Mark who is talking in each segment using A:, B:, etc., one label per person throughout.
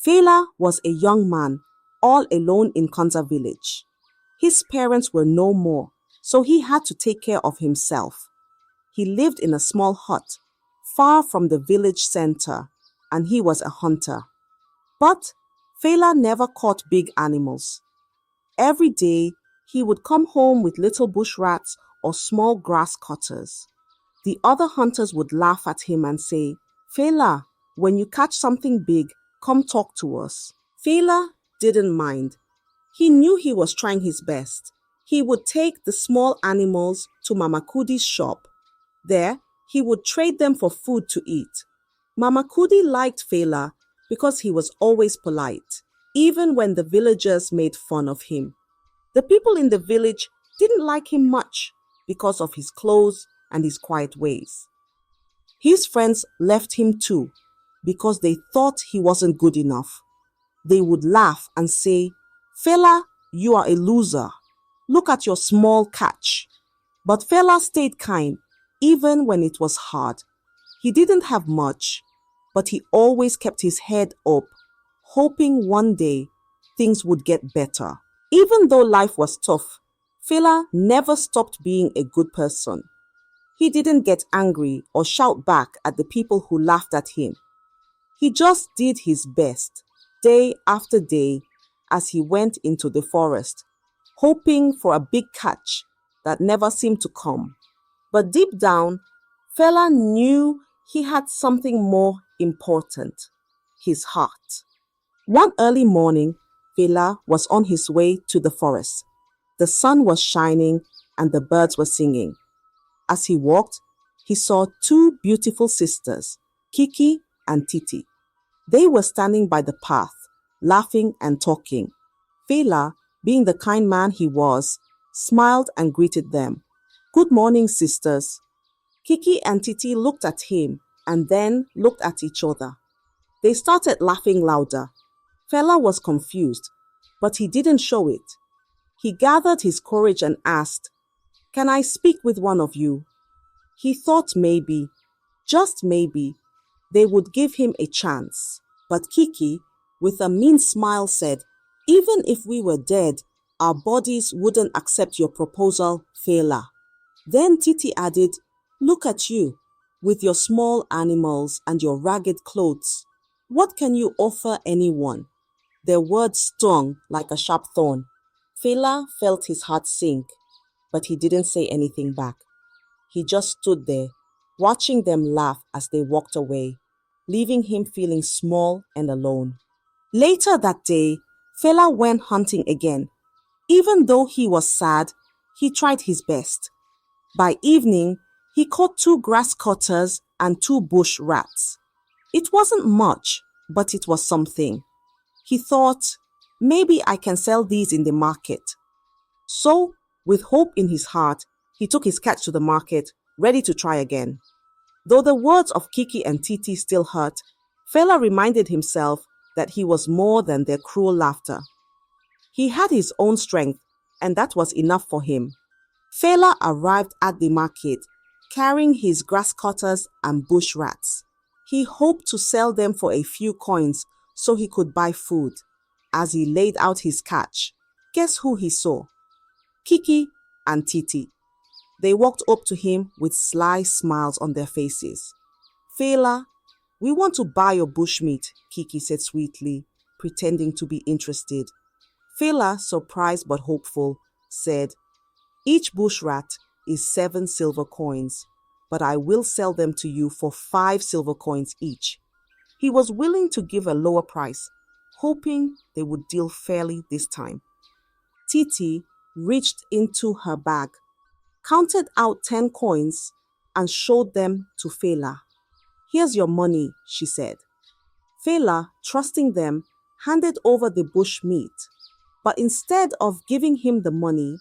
A: Faila was a young man, all alone in Kanza village. His parents were no more, so he had to take care of himself. He lived in a small hut, far from the village center, and he was a hunter. But Faila never caught big animals. Every day, he would come home with little bush rats or small grass cutters. The other hunters would laugh at him and say, Faila, when you catch something big, come talk to us. Faila didn't mind. He knew he was trying his best. He would take the small animals to Mama Kudi's shop. There, he would trade them for food to eat. Mama Kudi liked Faila because he was always polite, even when the villagers made fun of him. The people in the village didn't like him much because of his clothes and his quiet ways. His friends left him too because they thought he wasn't good enough. They would laugh and say, Faila, you are a loser. Look at your small catch. But Faila stayed kind even when it was hard. He didn't have much, but he always kept his head up, hoping one day things would get better. Even though life was tough, Faila never stopped being a good person. He didn't get angry or shout back at the people who laughed at him. He just did his best, day after day, as he went into the forest, hoping for a big catch that never seemed to come. But deep down, Faila knew he had something more important, his heart. One early morning, Faila was on his way to the forest. The sun was shining and the birds were singing. As he walked, he saw two beautiful sisters, Kiki and Titi. They were standing by the path, laughing and talking. Faila, being the kind man he was, smiled and greeted them. Good morning, sisters. Kiki and Titi looked at him and then looked at each other. They started laughing louder. Faila was confused, but he didn't show it. He gathered his courage and asked, Can I speak with one of you? He thought maybe, just maybe, they would give him a chance. But Kiki, with a mean smile, said, Even if we were dead, our bodies wouldn't accept your proposal, Faila. Then Titi added, Look at you, with your small animals and your ragged clothes. What can you offer anyone? Their words stung like a sharp thorn. Faila felt his heart sink, but he didn't say anything back. He just stood there, watching them laugh as they walked away, leaving him feeling small and alone. Later that day, Faila went hunting again. Even though he was sad, he tried his best. By evening, he caught 2 grass cutters and 2 bush rats. It wasn't much, but it was something. He thought, maybe I can sell these in the market. So, with hope in his heart, he took his catch to the market, ready to try again. Though the words of Kiki and Titi still hurt, Faila reminded himself that he was more than their cruel laughter. He had his own strength, and that was enough for him. Faila arrived at the market, carrying his grass cutters and bush rats. He hoped to sell them for a few coins so he could buy food. As he laid out his catch, guess who he saw? Kiki and Titi. They walked up to him with sly smiles on their faces. Faila, we want to buy your bushmeat, Kiki said sweetly, pretending to be interested. Faila, surprised but hopeful, said, Each bush rat is 7 silver coins, but I will sell them to you for 5 silver coins each. He was willing to give a lower price, hoping they would deal fairly this time. Titi reached into her bag, counted out 10 coins, and showed them to Faila. Here's your money, she said. Faila, trusting them, handed over the bush meat. But instead of giving him the money,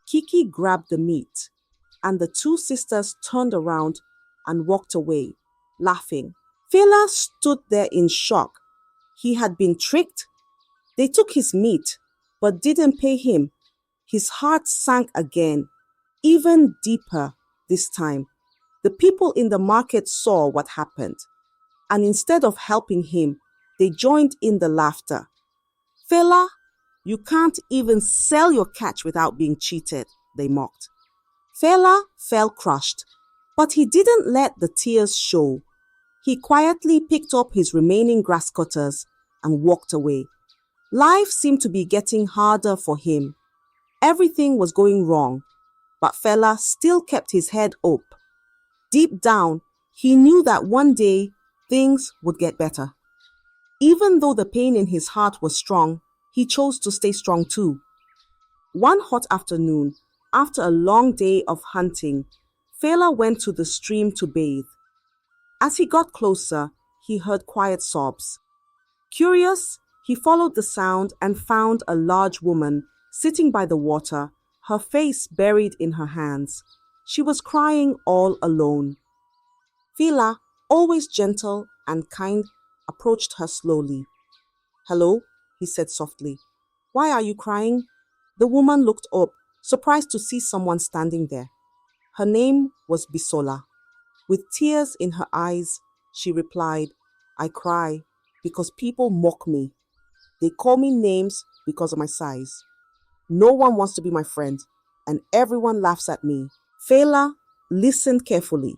A: Kiki grabbed the meat, and the 2 sisters turned around and walked away, laughing. Faila stood there in shock. He had been tricked. They took his meat, but didn't pay him. His heart sank again, even deeper this time. The people in the market saw what happened, and instead of helping him, They joined in the laughter. Fela, you can't even sell your catch without being cheated, they mocked. Fela felt crushed, but he didn't let the tears show. He quietly picked up his remaining grass cutters and walked away. Life seemed to be getting harder for him. Everything was going wrong, but Fela still kept his head up. Deep down, he knew that one day things would get better. Even though the pain in his heart was strong, he chose to stay strong too. One hot afternoon, after a long day of hunting, Fela went to the stream to bathe. As he got closer, he heard quiet sobs. Curious, he followed the sound and found a large woman sitting by the water, her face buried in her hands. She was crying all alone. Fela, always gentle and kind, approached her slowly. "Hello," he said softly. "Why are you crying?" The woman looked up, surprised to see someone standing there. Her name was Bisola. With tears in her eyes, she replied, "I cry because people mock me. They call me names because of my size. No one wants to be my friend, and everyone laughs at me." Fela listened carefully.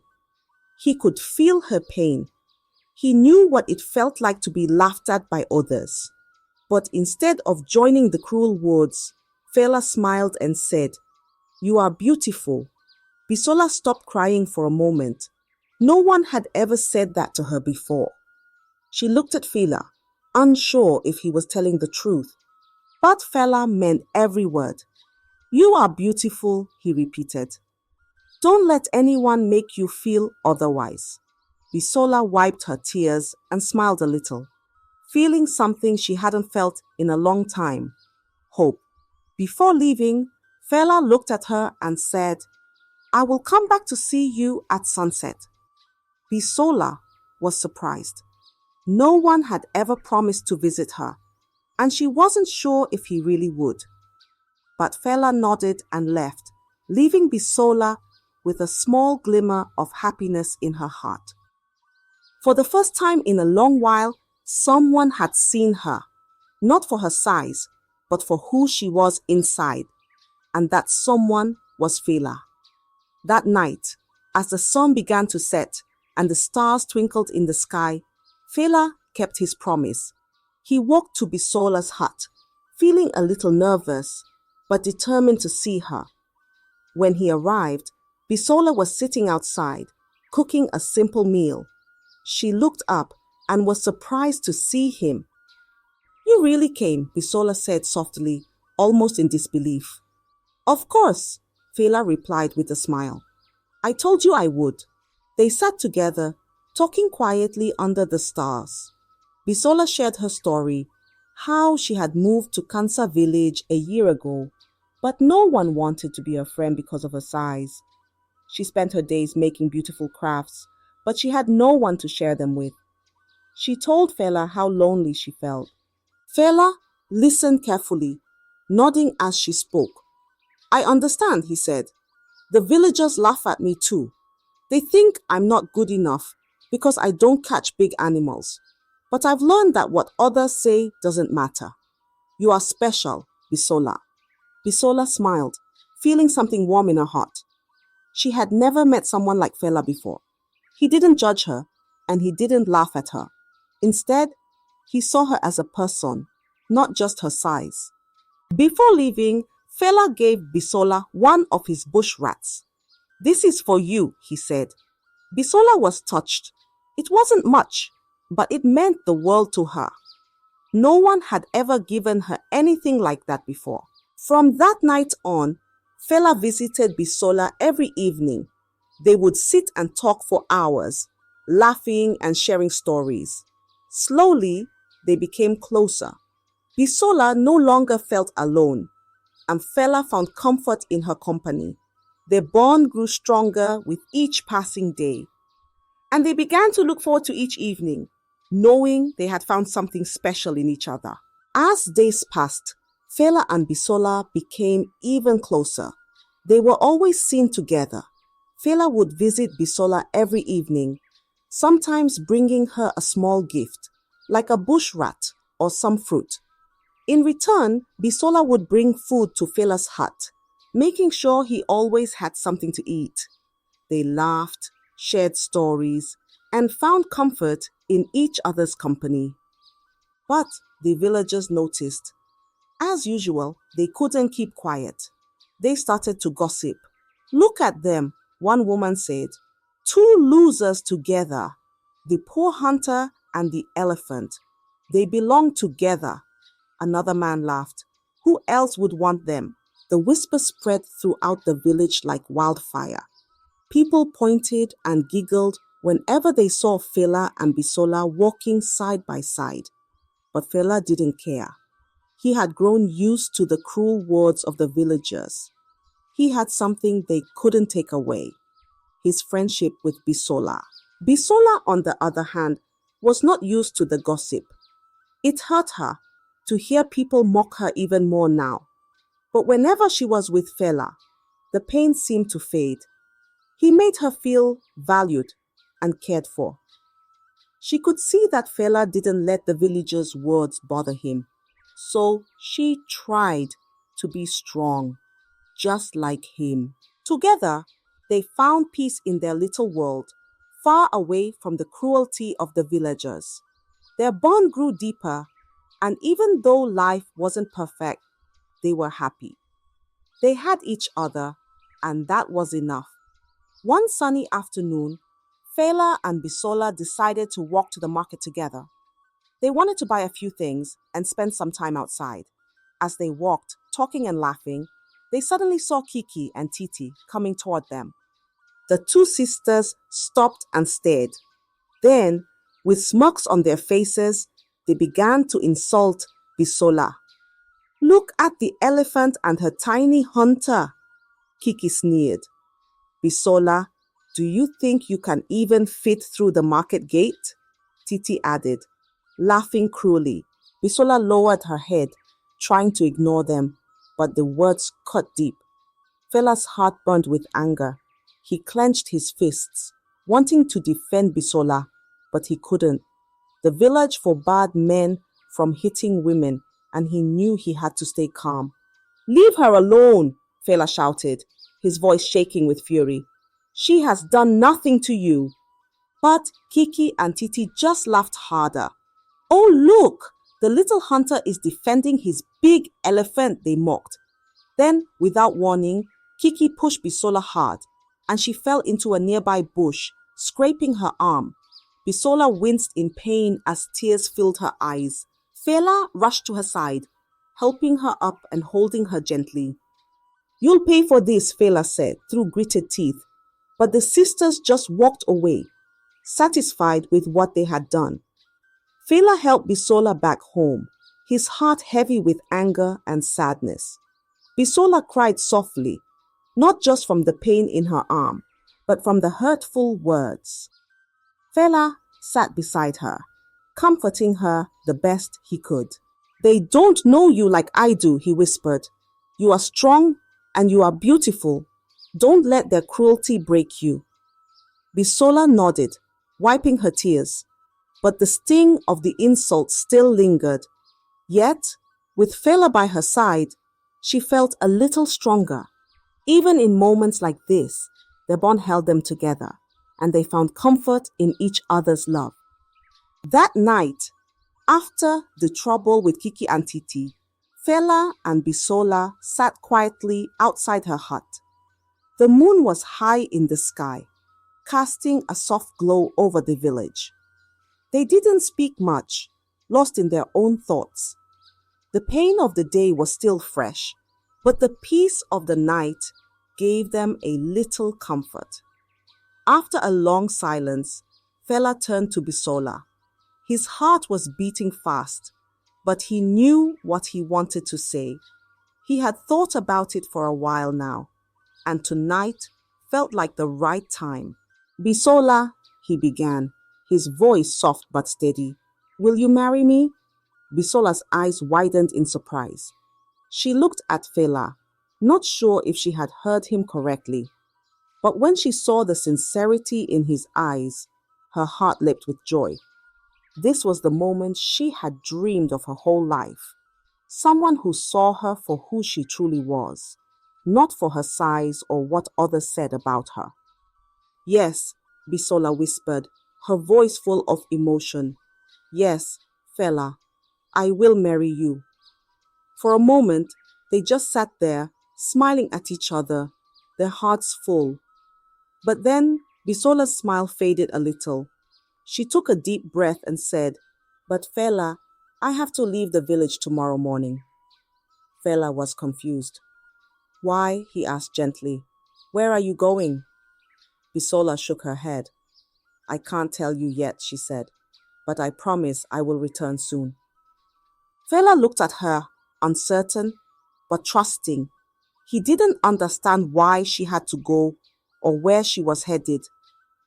A: He could feel her pain. He knew what it felt like to be laughed at by others. But instead of joining the cruel words, Fela smiled and said, "You are beautiful." Bisola stopped crying for a moment. No one had ever said that to her before. She looked at Fela, unsure if he was telling the truth. But Fela meant every word. "You are beautiful," he repeated. "Don't let anyone make you feel otherwise." Bisola wiped her tears and smiled a little, feeling something she hadn't felt in a long time: hope. Before leaving, Fela looked at her and said, "I will come back to see you at sunset." Bisola was surprised. No one had ever promised to visit her, and she wasn't sure if he really would. But Fela nodded and left, leaving Bisola with a small glimmer of happiness in her heart. For the first time in a long while, someone had seen her, not for her size, but for who she was inside, and that someone was Fela. That night, as the sun began to set and the stars twinkled in the sky, Fela kept his promise. He walked to Bisola's hut, feeling a little nervous, but determined to see her. When he arrived, Bisola was sitting outside, cooking a simple meal. She looked up and was surprised to see him. "You really came," Bisola said softly, almost in disbelief. "Of course," Fela replied with a smile. "I told you I would." They sat together, talking quietly under the stars. Bisola shared her story, how she had moved to Kansa village a year ago, but no one wanted to be her friend because of her size. She spent her days making beautiful crafts, but she had no one to share them with. She told Fela how lonely she felt. Fela listened carefully, nodding as she spoke. "I understand," he said. "The villagers laugh at me too. They think I'm not good enough because I don't catch big animals. But I've learned that what others say doesn't matter. You are special, Bisola." Bisola smiled, feeling something warm in her heart. She had never met someone like Fela before. He didn't judge her, and he didn't laugh at her. Instead, he saw her as a person, not just her size. Before leaving, Fela gave Bisola one of his bush rats. "This is for you," he said. Bisola was touched. It wasn't much, but it meant the world to her. No one had ever given her anything like that before. From that night on, Fela visited Bisola every evening. They would sit and talk for hours, laughing and sharing stories. Slowly, they became closer. Bisola no longer felt alone, and Fela found comfort in her company. Their bond grew stronger with each passing day, and they began to look forward to each evening, knowing they had found something special in each other. As days passed, Fela and Bisola became even closer. They were always seen together. Fela would visit Bisola every evening, sometimes bringing her a small gift. like a bush rat or some fruit. In return, Bisola would bring food to Fela's hut, making sure he always had something to eat. They laughed, shared stories, and found comfort in each other's company. But the villagers noticed. As usual, they couldn't keep quiet. They started to gossip. "Look at them," one woman said. "Two losers together. The poor hunter and the elephant. They belong together." Another man laughed. "Who else would want them?" The whisper spread throughout the village like wildfire. People pointed and giggled whenever they saw Faila and Bisola walking side by side. But Faila didn't care. He had grown used to the cruel words of the villagers. He had something they couldn't take away: his friendship with Bisola. Bisola, on the other hand, was not used to the gossip. It hurt her to hear people mock her even more now. But whenever she was with Fela, the pain seemed to fade. He made her feel valued and cared for. She could see that Fela didn't let the villagers' words bother him. So she tried to be strong, just like him. Together, they found peace in their little world, far away from the cruelty of the villagers. Their bond grew deeper, and even though life wasn't perfect, they were happy. They had each other, and that was enough. One sunny afternoon, Faila and Bisola decided to walk to the market together. They wanted to buy a few things and spend some time outside. As they walked, talking and laughing, they suddenly saw Kiki and Titi coming toward them. The two sisters stopped and stared. Then, with smirks on their faces, they began to insult Bisola. "Look at the elephant and her tiny hunter," Kiki sneered. "Bisola, do you think you can even fit through the market gate?" Titi added, laughing cruelly. Bisola lowered her head, trying to ignore them, but the words cut deep. Fela's heart burned with anger. He clenched his fists, wanting to defend Bisola, but he couldn't. The village forbade men from hitting women, and he knew he had to stay calm. "Leave her alone," Fela shouted, his voice shaking with fury. "She has done nothing to you." But Kiki and Titi just laughed harder. "Oh, look! The little hunter is defending his big elephant," they mocked. Then, without warning, Kiki pushed Bisola hard, and she fell into a nearby bush, scraping her arm. Bisola winced in pain as tears filled her eyes. Fela rushed to her side, helping her up and holding her gently. "You'll pay for this," Fela said through gritted teeth. But the sisters just walked away, satisfied with what they had done. Fela helped Bisola back home, his heart heavy with anger and sadness. Bisola cried softly, not just from the pain in her arm, but from the hurtful words. Fela sat beside her, comforting her the best he could. "They don't know you like I do," he whispered. "You are strong and you are beautiful. Don't let their cruelty break you." Bisola nodded, wiping her tears, but the sting of the insult still lingered. Yet, with Fela by her side, she felt a little stronger. Even in moments like this, their bond held them together, and they found comfort in each other's love. That night, after the trouble with Kiki and Titi, Fela and Bisola sat quietly outside her hut. The moon was high in the sky, casting a soft glow over the village. They didn't speak much, lost in their own thoughts. The pain of the day was still fresh, but the peace of the night gave them a little comfort. After a long silence, Fela turned to Bisola. His heart was beating fast, but he knew what he wanted to say. He had thought about it for a while now, and tonight felt like the right time. "Bisola," he began, his voice soft but steady, "will you marry me?" Bisola's eyes widened in surprise. She looked at Fela, not sure if she had heard him correctly. But when she saw the sincerity in his eyes, her heart leapt with joy. This was the moment she had dreamed of her whole life. Someone who saw her for who she truly was, not for her size or what others said about her. Yes, Bisola whispered, her voice full of emotion. Yes, Fela, I will marry you. For a moment, they just sat there, smiling at each other, their hearts full. But then Bisola's smile faded a little. She took a deep breath and said, "But Fela, I have to leave the village tomorrow morning." Fela was confused. "Why?" he asked gently. "Where are you going?" Bisola shook her head. "I can't tell you yet," she said, "but I promise I will return soon." Fela looked at her, uncertain but trusting. He didn't understand why she had to go or where she was headed,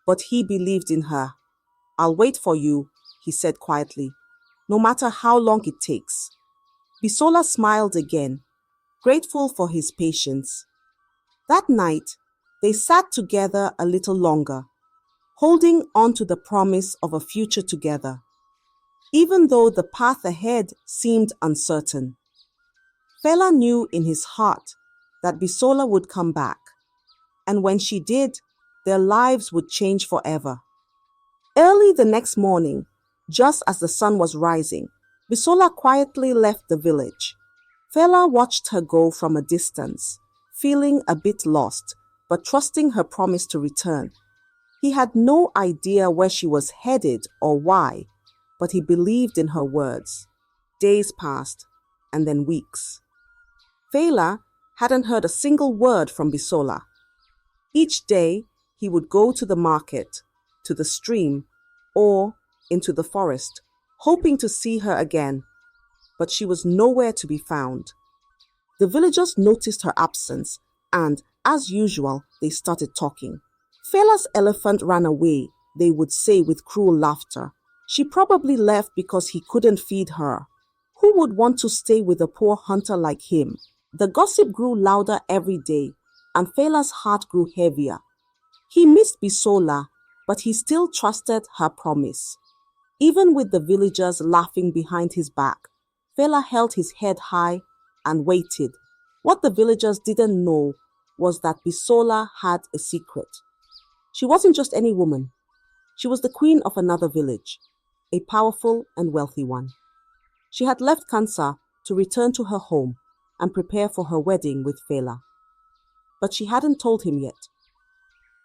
A: but he believed in her. "I'll wait for you," he said quietly, "no matter how long it takes." Bisola smiled again, grateful for his patience. That night, they sat together a little longer, holding on to the promise of a future together, even though the path ahead seemed uncertain. Fela knew in his heart that Bisola would come back, and when she did, their lives would change forever. Early the next morning, just as the sun was rising, Bisola quietly left the village. Fela watched her go from a distance, feeling a bit lost, but trusting her promise to return. He had no idea where she was headed or why, but he believed in her words. Days passed, and then weeks. Faila hadn't heard a single word from Bisola. Each day, he would go to the market, to the stream, or into the forest, hoping to see her again, but she was nowhere to be found. The villagers noticed her absence, and, as usual, they started talking. Fela's elephant ran away, they would say with cruel laughter. She probably left because he couldn't feed her. Who would want to stay with a poor hunter like him? The gossip grew louder every day, and Fela's heart grew heavier. He missed Bisola, but he still trusted her promise. Even with the villagers laughing behind his back, Fela held his head high and waited. What the villagers didn't know was that Bisola had a secret. She wasn't just any woman. She was the queen of another village, a powerful and wealthy one. She had left Kansa to return to her home and prepare for her wedding with Fela. But she hadn't told him yet.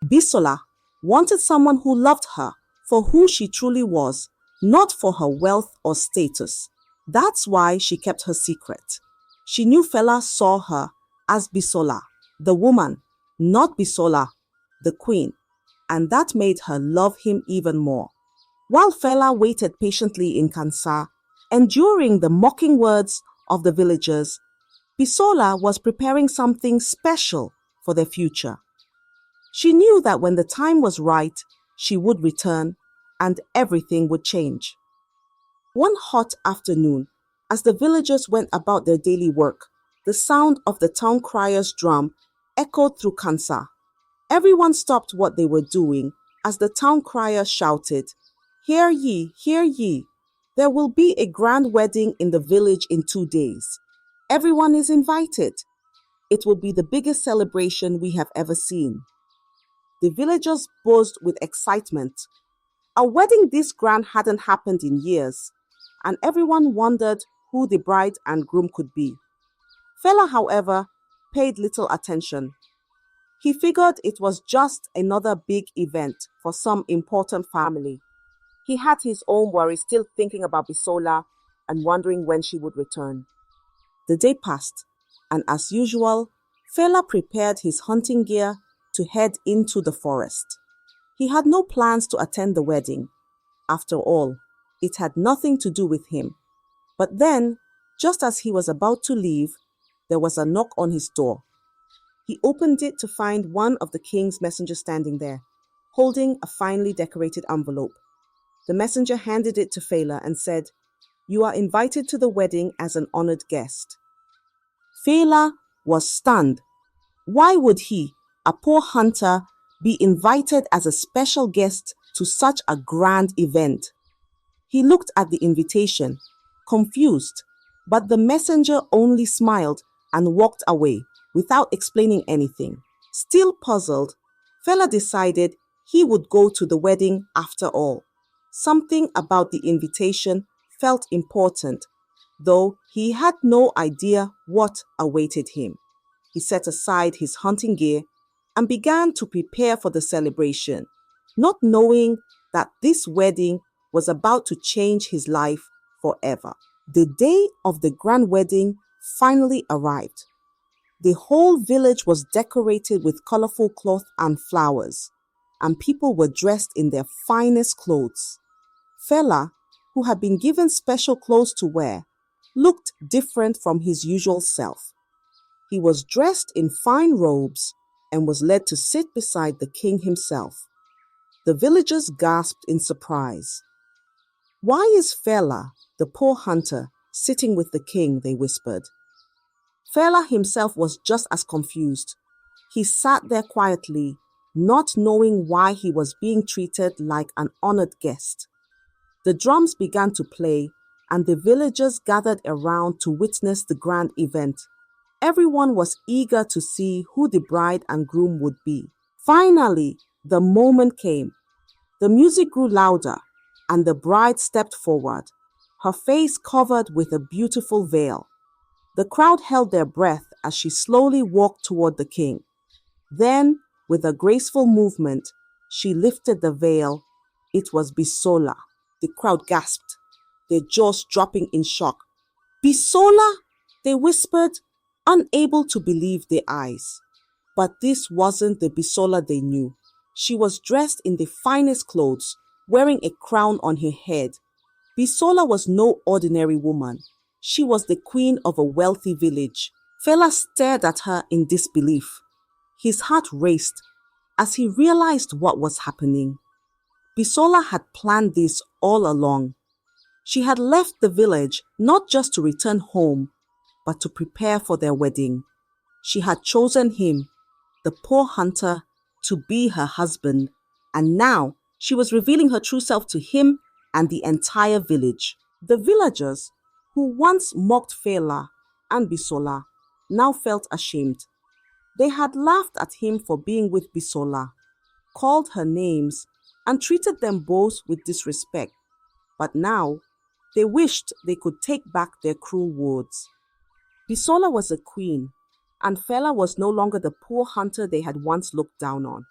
A: Bisola wanted someone who loved her for who she truly was, not for her wealth or status. That's why she kept her secret. She knew Fela saw her as Bisola, the woman, not Bisola, the queen, and that made her love him even more. While Fela waited patiently in Kansa, enduring the mocking words of the villagers, Bisola was preparing something special for their future. She knew that when the time was right, she would return and everything would change. One hot afternoon, as the villagers went about their daily work, the sound of the town crier's drum echoed through Kansa. Everyone stopped what they were doing as the town crier shouted, "Hear ye, hear ye! There will be a grand wedding in the village in 2 days. Everyone is invited. It will be the biggest celebration we have ever seen." The villagers buzzed with excitement. A wedding this grand hadn't happened in years, and everyone wondered who the bride and groom could be. Fela, however, paid little attention. He figured it was just another big event for some important family. He had his own worries, still thinking about Bisola and wondering when she would return. The day passed, and as usual, Fela prepared his hunting gear to head into the forest. He had no plans to attend the wedding. After all, it had nothing to do with him. But then, just as he was about to leave, there was a knock on his door. He opened it to find one of the king's messengers standing there, holding a finely decorated envelope. The messenger handed it to Faila and said, "You are invited to the wedding as an honored guest." Faila was stunned. Why would he, a poor hunter, be invited as a special guest to such a grand event? He looked at the invitation, confused, but the messenger only smiled and walked away without explaining anything. Still puzzled, Fela decided he would go to the wedding after all. Something about the invitation felt important, though he had no idea what awaited him. He set aside his hunting gear and began to prepare for the celebration, not knowing that this wedding was about to change his life forever. The day of the grand wedding finally arrived. The whole village was decorated with colorful cloth and flowers, and people were dressed in their finest clothes. Fela, who had been given special clothes to wear, looked different from his usual self. He was dressed in fine robes and was led to sit beside the king himself. The villagers gasped in surprise. "Why is Fela, the poor hunter, sitting with the king?" they whispered. Fela himself was just as confused. He sat there quietly, not knowing why he was being treated like an honored guest. The drums began to play, and the villagers gathered around to witness the grand event. Everyone was eager to see who the bride and groom would be. Finally, the moment came. The music grew louder, and the bride stepped forward, her face covered with a beautiful veil. The crowd held their breath as she slowly walked toward the king. Then, with a graceful movement, she lifted the veil. It was Bisola. The crowd gasped, their jaws dropping in shock. "Bisola?" they whispered, unable to believe their eyes. But this wasn't the Bisola they knew. She was dressed in the finest clothes, wearing a crown on her head. Bisola was no ordinary woman. She was the queen of a wealthy village. Fela stared at her in disbelief. His heart raced as he realized what was happening. Bisola had planned this all along. She had left the village not just to return home, but to prepare for their wedding. She had chosen him, the poor hunter, to be her husband, and now she was revealing her true self to him and the entire village. The villagers, who once mocked Fela and Bisola, now felt ashamed. They had laughed at him for being with Bisola, called her names, and treated them both with disrespect. But now, they wished they could take back their cruel words. Bisola was a queen, and Fela was no longer the poor hunter they had once looked down on.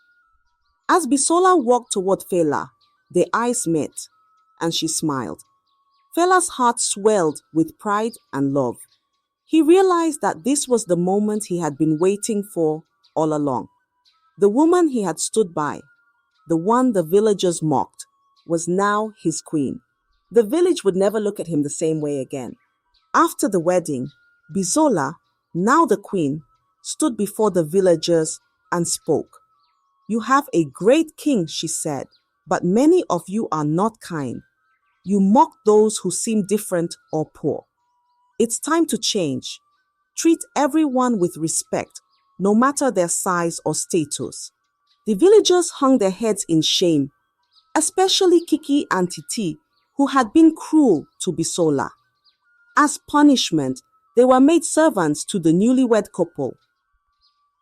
A: As Bisola walked toward Fela, their eyes met, and she smiled. Fela's heart swelled with pride and love. He realized that this was the moment he had been waiting for all along. The woman he had stood by, the one the villagers mocked, was now his queen. The village would never look at him the same way again. After the wedding, Bisola, now the queen, stood before the villagers and spoke. "You have a great king," she said, "but many of you are not kind. You mock those who seem different or poor. It's time to change. Treat everyone with respect, no matter their size or status." The villagers hung their heads in shame, especially Kiki and Titi, who had been cruel to Bisola. As punishment, they were made servants to the newlywed couple.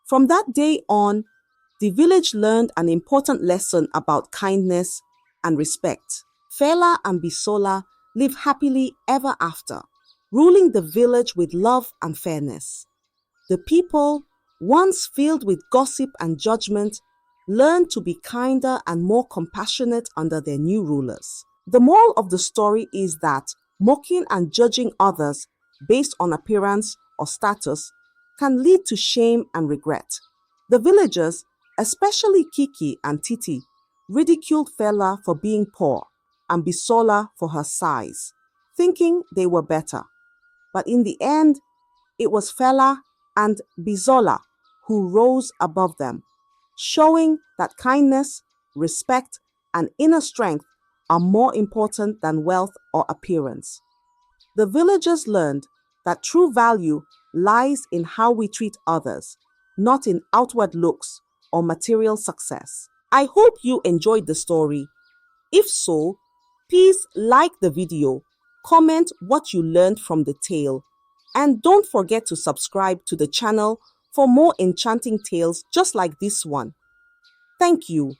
A: From that day on, the village learned an important lesson about kindness and respect. Fela and Bisola lived happily ever after, ruling the village with love and fairness. The people, once filled with gossip and judgment, learned to be kinder and more compassionate under their new rulers. The moral of the story is that mocking and judging others based on appearance or status can lead to shame and regret. The villagers, especially Kiki and Titi, ridiculed Fela for being poor and Bisola for her size, thinking they were better. But in the end, it was Fela and Bisola who rose above them, showing that kindness, respect, and inner strength are more important than wealth or appearance. The villagers learned that true value lies in how we treat others, not in outward looks or material success. I hope you enjoyed the story. If so, Please like the video, comment what you learned from the tale, and don't forget to subscribe to the channel for more enchanting tales just like this one. Thank you.